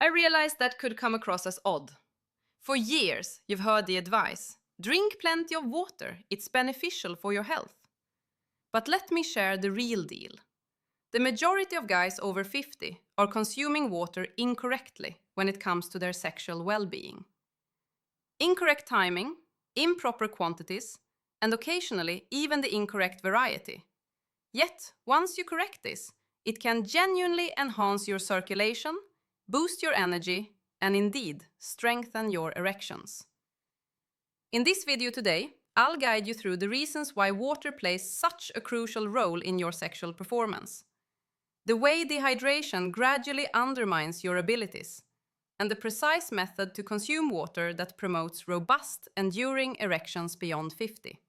I realized that could come across as odd. For years, you've heard the advice, drink plenty of water, it's beneficial for your health. But let me share the real deal. The majority of guys over 50 are consuming water incorrectly when it comes to their sexual well-being. Incorrect timing, improper quantities, and occasionally even the incorrect variety. Yet, once you correct this, it can genuinely enhance your circulation, boost your energy, and indeed strengthen your erections. In this video today, I'll guide you through the reasons why water plays such a crucial role in your sexual performance, the way dehydration gradually undermines your abilities, and the precise method to consume water that promotes robust, enduring erections beyond 50.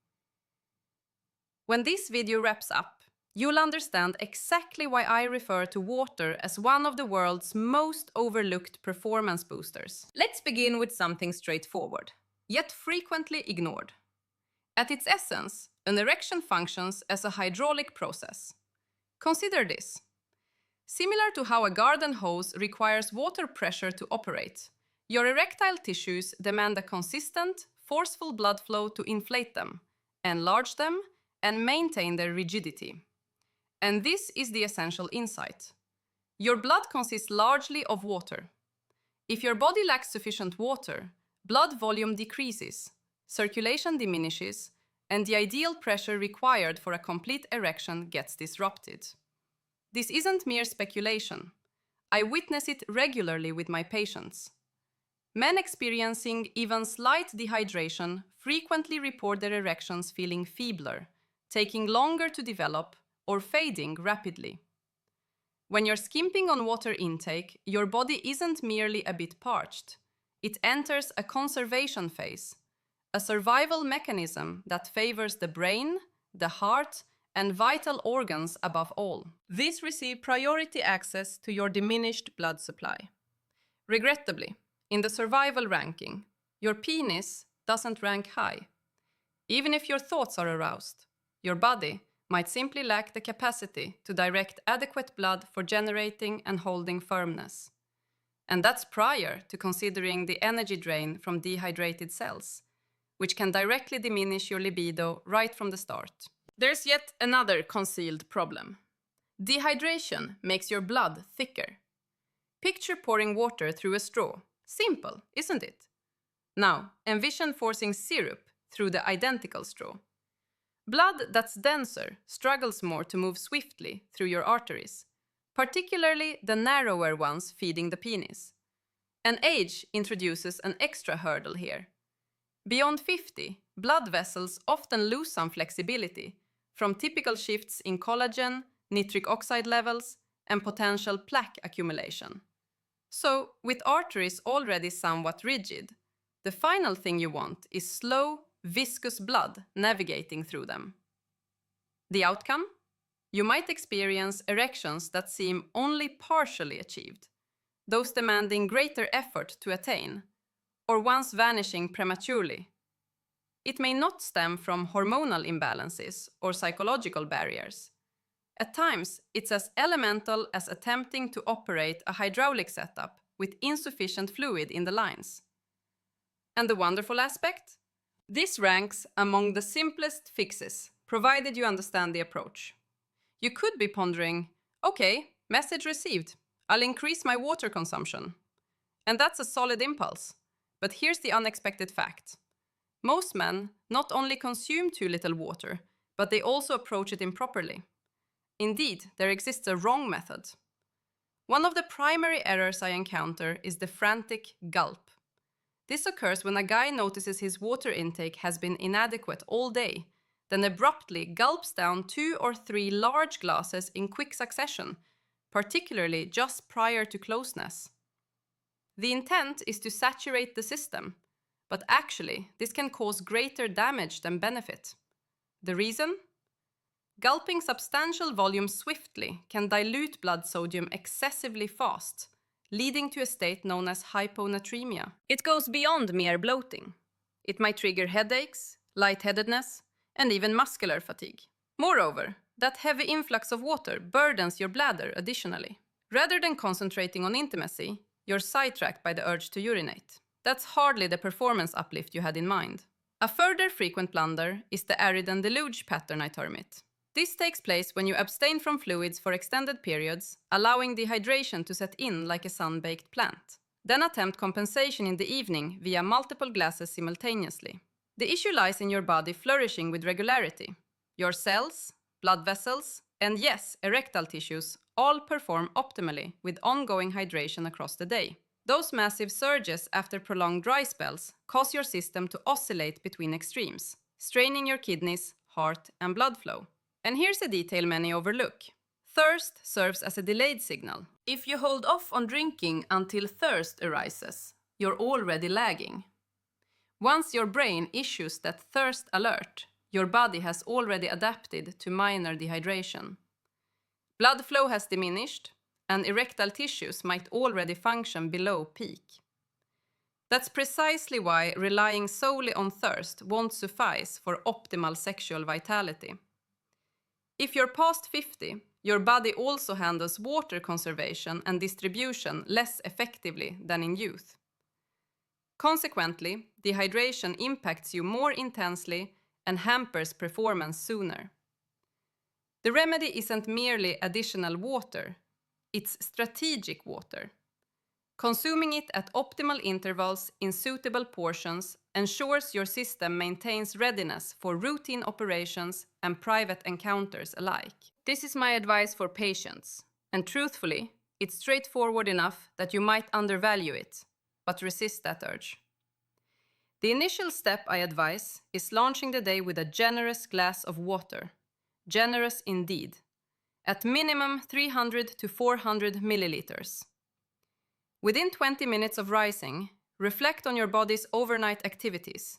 When this video wraps up, you'll understand exactly why I refer to water as one of the world's most overlooked performance boosters. Let's begin with something straightforward, yet frequently ignored. At its essence, an erection functions as a hydraulic process. Consider this. Similar to how a garden hose requires water pressure to operate, your erectile tissues demand a consistent, forceful blood flow to inflate them, enlarge them, and maintain their rigidity. And this is the essential insight. Your blood consists largely of water. If your body lacks sufficient water, blood volume decreases, circulation diminishes, and the ideal pressure required for a complete erection gets disrupted. This isn't mere speculation. I witness it regularly with my patients. Men experiencing even slight dehydration frequently report their erections feeling feebler, taking longer to develop, or fading rapidly. When you're skimping on water intake, your body isn't merely a bit parched. It enters a conservation phase, a survival mechanism that favors the brain, the heart, and vital organs above all. These receive priority access to your diminished blood supply. Regrettably, in the survival ranking, your penis doesn't rank high. Even if your thoughts are aroused, your body might simply lack the capacity to direct adequate blood for generating and holding firmness. And that's prior to considering the energy drain from dehydrated cells, which can directly diminish your libido right from the start. There's yet another concealed problem. Dehydration makes your blood thicker. Picture pouring water through a straw. Simple, isn't it? Now, envision forcing syrup through the identical straw. Blood that's denser struggles more to move swiftly through your arteries, particularly the narrower ones feeding the penis. And age introduces an extra hurdle here. Beyond 50, blood vessels often lose some flexibility from typical shifts in collagen, nitric oxide levels, and potential plaque accumulation. So, with arteries already somewhat rigid, the final thing you want is slow, viscous blood navigating through them. The outcome? You might experience erections that seem only partially achieved, those demanding greater effort to attain, or once vanishing prematurely. It may not stem from hormonal imbalances or psychological barriers. At times, it's as elemental as attempting to operate a hydraulic setup with insufficient fluid in the lines. And the wonderful aspect? This ranks among the simplest fixes, provided you understand the approach. You could be pondering, okay, message received, I'll increase my water consumption. And that's a solid impulse. But here's the unexpected fact. Most men not only consume too little water, but they also approach it improperly. Indeed, there exists a wrong method. One of the primary errors I encounter is the frantic gulp. This occurs when a guy notices his water intake has been inadequate all day, then abruptly gulps down 2 or 3 large glasses in quick succession, particularly just prior to closeness. The intent is to saturate the system, but actually this can cause greater damage than benefit. The reason? Gulping substantial volumes swiftly can dilute blood sodium excessively fast, leading to a state known as hyponatremia. It goes beyond mere bloating. It might trigger headaches, lightheadedness, and even muscular fatigue. Moreover, that heavy influx of water burdens your bladder additionally. Rather than concentrating on intimacy, you're sidetracked by the urge to urinate. That's hardly the performance uplift you had in mind. A further frequent blunder is the Aridan deluge pattern, I term it. This takes place when you abstain from fluids for extended periods, allowing dehydration to set in like a sun-baked plant. Then attempt compensation in the evening via multiple glasses simultaneously. The issue lies in your body flourishing with regularity. Your cells, blood vessels, and yes, erectile tissues all perform optimally with ongoing hydration across the day. Those massive surges after prolonged dry spells cause your system to oscillate between extremes, straining your kidneys, heart, and blood flow. And here's a detail many overlook. Thirst serves as a delayed signal. If you hold off on drinking until thirst arises, you're already lagging. Once your brain issues that thirst alert, your body has already adapted to minor dehydration. Blood flow has diminished, and erectile tissues might already function below peak. That's precisely why relying solely on thirst won't suffice for optimal sexual vitality. If you're past 50, your body also handles water conservation and distribution less effectively than in youth. Consequently, dehydration impacts you more intensely and hampers performance sooner. The remedy isn't merely additional water, it's strategic water. Consuming it at optimal intervals in suitable portions ensures your system maintains readiness for routine operations and private encounters alike. This is my advice for patients, and truthfully, it's straightforward enough that you might undervalue it, but resist that urge. The initial step I advise is launching the day with a generous glass of water. Generous indeed. At minimum 300 to 400 milliliters. Within 20 minutes of rising, reflect on your body's overnight activities.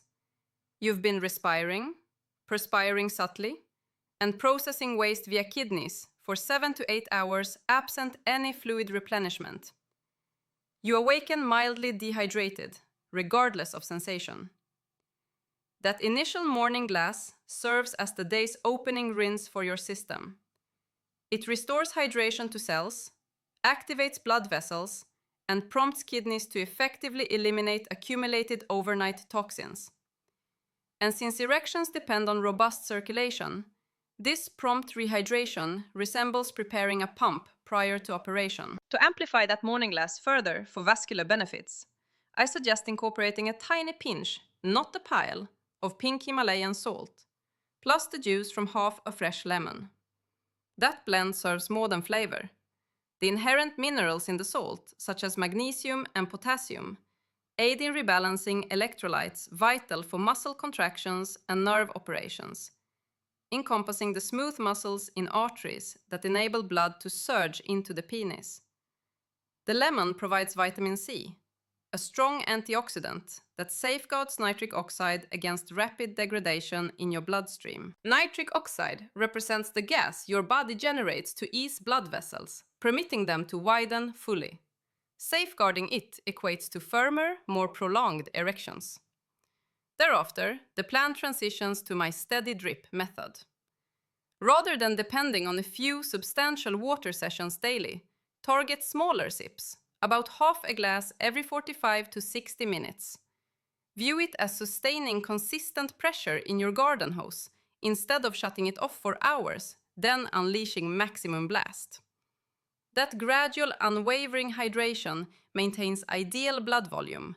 You've been respiring, perspiring subtly, and processing waste via kidneys for 7 to 8 hours absent any fluid replenishment. You awaken mildly dehydrated, regardless of sensation. That initial morning glass serves as the day's opening rinse for your system. It restores hydration to cells, activates blood vessels, and prompts kidneys to effectively eliminate accumulated overnight toxins. And since erections depend on robust circulation, this prompt rehydration resembles preparing a pump prior to operation. To amplify that morning glass further for vascular benefits, I suggest incorporating a tiny pinch, not a pile, of pink Himalayan salt, plus the juice from half a fresh lemon. That blend serves more than flavor. The inherent minerals in the salt, such as magnesium and potassium, aid in rebalancing electrolytes vital for muscle contractions and nerve operations, encompassing the smooth muscles in arteries that enable blood to surge into the penis. The lemon provides vitamin C, a strong antioxidant that safeguards nitric oxide against rapid degradation in your bloodstream. Nitric oxide represents the gas your body generates to ease blood vessels, permitting them to widen fully. Safeguarding it equates to firmer, more prolonged erections. Thereafter, the plan transitions to my steady drip method. Rather than depending on a few substantial water sessions daily, target smaller sips, about half a glass every 45 to 60 minutes. View it as sustaining consistent pressure in your garden hose, instead of shutting it off for hours, then unleashing maximum blast. That gradual, unwavering hydration maintains ideal blood volume,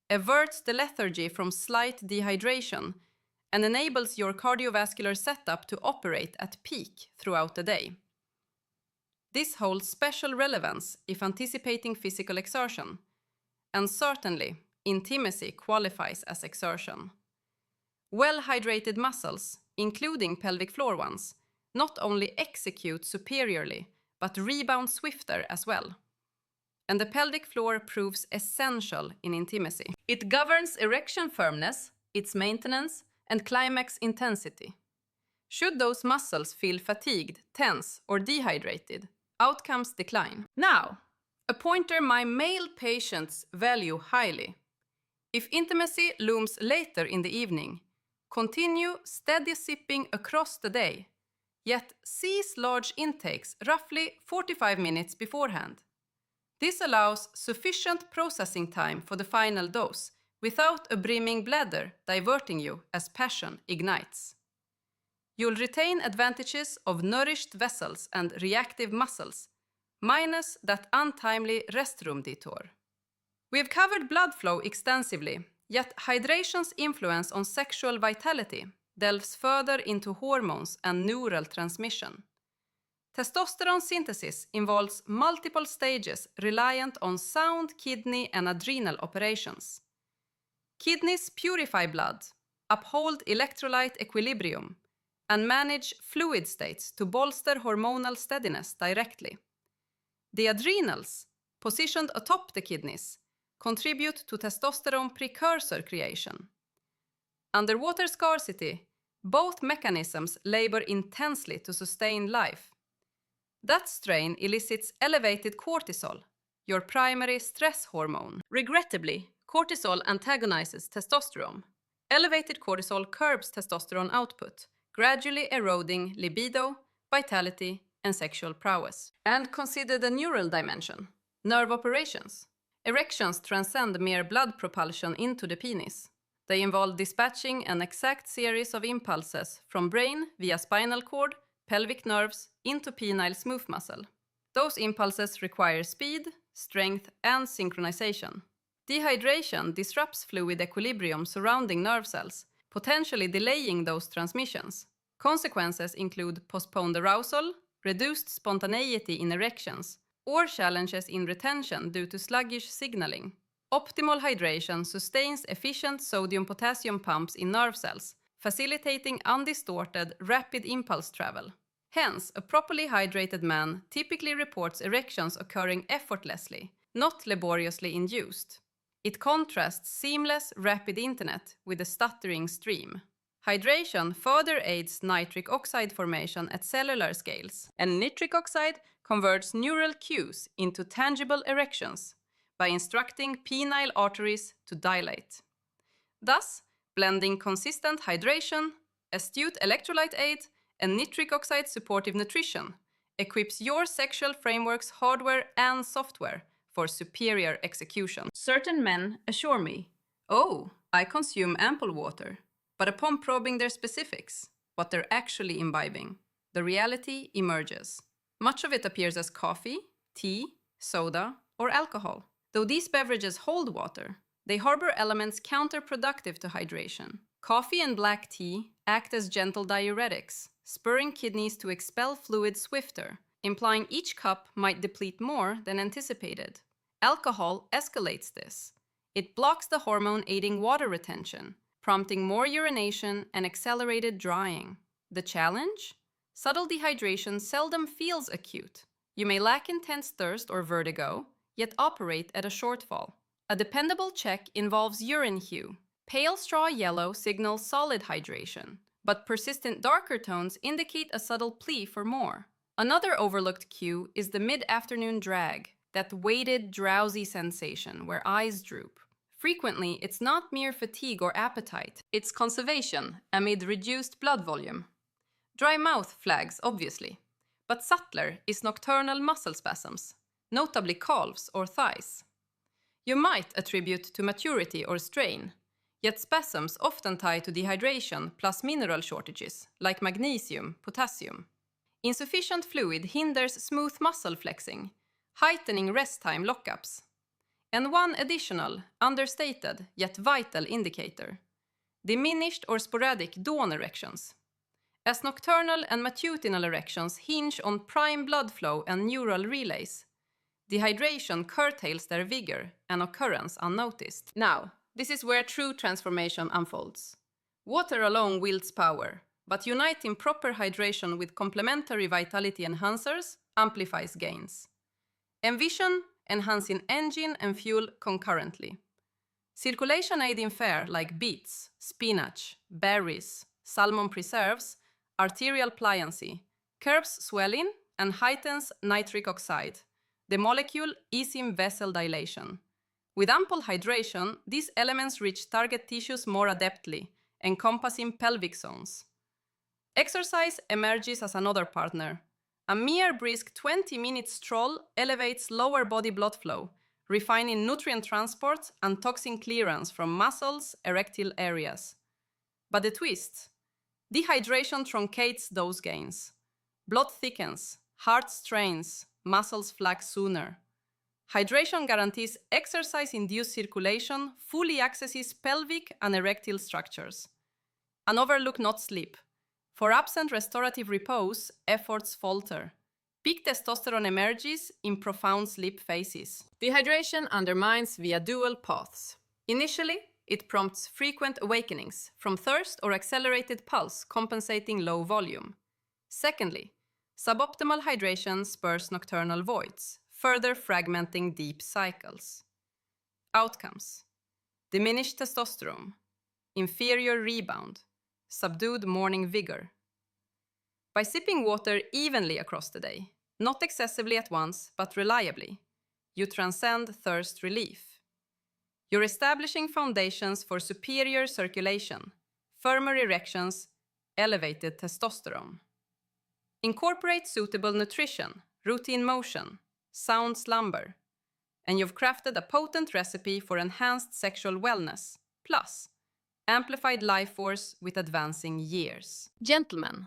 averts the lethargy from slight dehydration, and enables your cardiovascular setup to operate at peak throughout the day. This holds special relevance if anticipating physical exertion, and certainly, intimacy qualifies as exertion. Well-hydrated muscles, including pelvic floor ones, not only execute superiorly, but rebound swifter as well. And the pelvic floor proves essential in intimacy. It governs erection firmness, its maintenance, and climax intensity. Should those muscles feel fatigued, tense, or dehydrated, outcomes decline. Now, a pointer my male patients value highly. If intimacy looms later in the evening, continue steady sipping across the day, yet cease large intakes roughly 45 minutes beforehand. This allows sufficient processing time for the final dose without a brimming bladder diverting you as passion ignites. You'll retain advantages of nourished vessels and reactive muscles, minus that untimely restroom detour. We've covered blood flow extensively, yet hydration's influence on sexual vitality delves further into hormones and neural transmission. Testosterone synthesis involves multiple stages reliant on sound kidney and adrenal operations. Kidneys purify blood, uphold electrolyte equilibrium, and manage fluid states to bolster hormonal steadiness directly. The adrenals, positioned atop the kidneys, contribute to testosterone precursor creation. Under water scarcity, both mechanisms labor intensely to sustain life. That strain elicits elevated cortisol, your primary stress hormone. Regrettably, cortisol antagonizes testosterone. Elevated cortisol curbs testosterone output, gradually eroding libido, vitality, and sexual prowess. And consider the neural dimension. Nerve operations. Erections transcend mere blood propulsion into the penis. They involve dispatching an exact series of impulses from brain via spinal cord, pelvic nerves, into penile smooth muscle. Those impulses require speed, strength, and synchronization. Dehydration disrupts fluid equilibrium surrounding nerve cells, potentially delaying those transmissions. Consequences include postponed arousal, reduced spontaneity in erections, or challenges in retention due to sluggish signaling. Optimal hydration sustains efficient sodium-potassium pumps in nerve cells, facilitating undistorted, rapid impulse travel. Hence, a properly hydrated man typically reports erections occurring effortlessly, not laboriously induced. It contrasts seamless, rapid internet with a stuttering stream. Hydration further aids nitric oxide formation at cellular scales, and nitric oxide converts neural cues into tangible erections by instructing penile arteries to dilate. Thus, blending consistent hydration, astute electrolyte aid, and nitric oxide supportive nutrition equips your sexual framework's hardware and software for superior execution. Certain men assure me, "Oh, I consume ample water," but upon probing their specifics, what they're actually imbibing, the reality emerges. Much of it appears as coffee, tea, soda, or alcohol. Though these beverages hold water, they harbor elements counterproductive to hydration. Coffee and black tea act as gentle diuretics, spurring kidneys to expel fluid swifter, implying each cup might deplete more than anticipated. Alcohol escalates this. It blocks the hormone aiding water retention, prompting more urination and accelerated drying. The challenge? Subtle dehydration seldom feels acute. You may lack intense thirst or vertigo, yet operate at a shortfall. A dependable check involves urine hue. Pale straw yellow signals solid hydration, but persistent darker tones indicate a subtle plea for more. Another overlooked cue is the mid-afternoon drag, that weighted, drowsy sensation where eyes droop. Frequently, it's not mere fatigue or appetite, it's conservation amid reduced blood volume. Dry mouth flags, obviously, but subtler is nocturnal muscle spasms, notably calves or thighs. You might attribute to maturity or strain, yet spasms often tie to dehydration plus mineral shortages, like magnesium, potassium. Insufficient fluid hinders smooth muscle flexing, heightening rest time lockups. And one additional, understated, yet vital indicator: diminished or sporadic dawn erections. As nocturnal and matutinal erections hinge on prime blood flow and neural relays, dehydration curtails their vigor and occurrence unnoticed. Now, this is where true transformation unfolds. Water alone wields power, but uniting proper hydration with complementary vitality enhancers amplifies gains. Envision enhancing engine and fuel concurrently. Circulation aiding fare like beets, spinach, berries, salmon preserves, arterial pliancy, curbs swelling and heightens nitric oxide, the molecule easing vessel dilation. With ample hydration, these elements reach target tissues more adeptly, encompassing pelvic zones. Exercise emerges as another partner, A mere brisk 20-minute stroll elevates lower body blood flow, refining nutrient transport and toxin clearance from muscles, erectile areas. But the twist: dehydration truncates those gains. Blood thickens, heart strains, muscles flag sooner. Hydration guarantees exercise-induced circulation, fully accesses pelvic and erectile structures. And overlook not sleep. For absent restorative repose, efforts falter. Peak testosterone emerges in profound sleep phases. Dehydration undermines via dual paths. Initially, it prompts frequent awakenings from thirst or accelerated pulse compensating low volume. Secondly, suboptimal hydration spurs nocturnal voids, further fragmenting deep cycles. Outcomes: diminished testosterone, inferior rebound, subdued morning vigor. By sipping water evenly across the day, not excessively at once, but reliably, you transcend thirst relief. You're establishing foundations for superior circulation, firmer erections, elevated testosterone. Incorporate suitable nutrition, routine motion, sound slumber, and you've crafted a potent recipe for enhanced sexual wellness, plus amplified life force with advancing years. Gentlemen,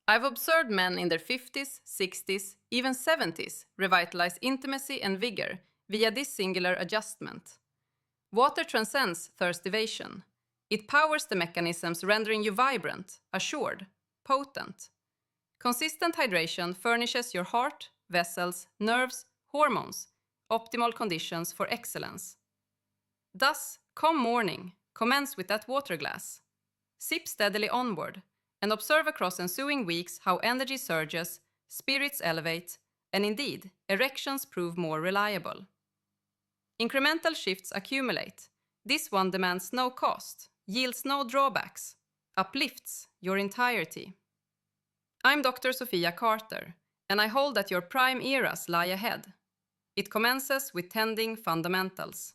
I've observed men in their 50s, 60s, even 70s revitalize intimacy and vigor via this singular adjustment. Water transcends thirst evasion. It powers the mechanisms rendering you vibrant, assured, potent. Consistent hydration furnishes your heart, vessels, nerves, hormones, optimal conditions for excellence. Thus, come morning, commence with that water glass. Sip steadily onward, and observe across ensuing weeks how energy surges, spirits elevate, and indeed, erections prove more reliable. Incremental shifts accumulate. This one demands no cost, yields no drawbacks, uplifts your entirety. I'm Dr. Sophia Carter, and I hold that your prime eras lie ahead. It commences with tending fundamentals.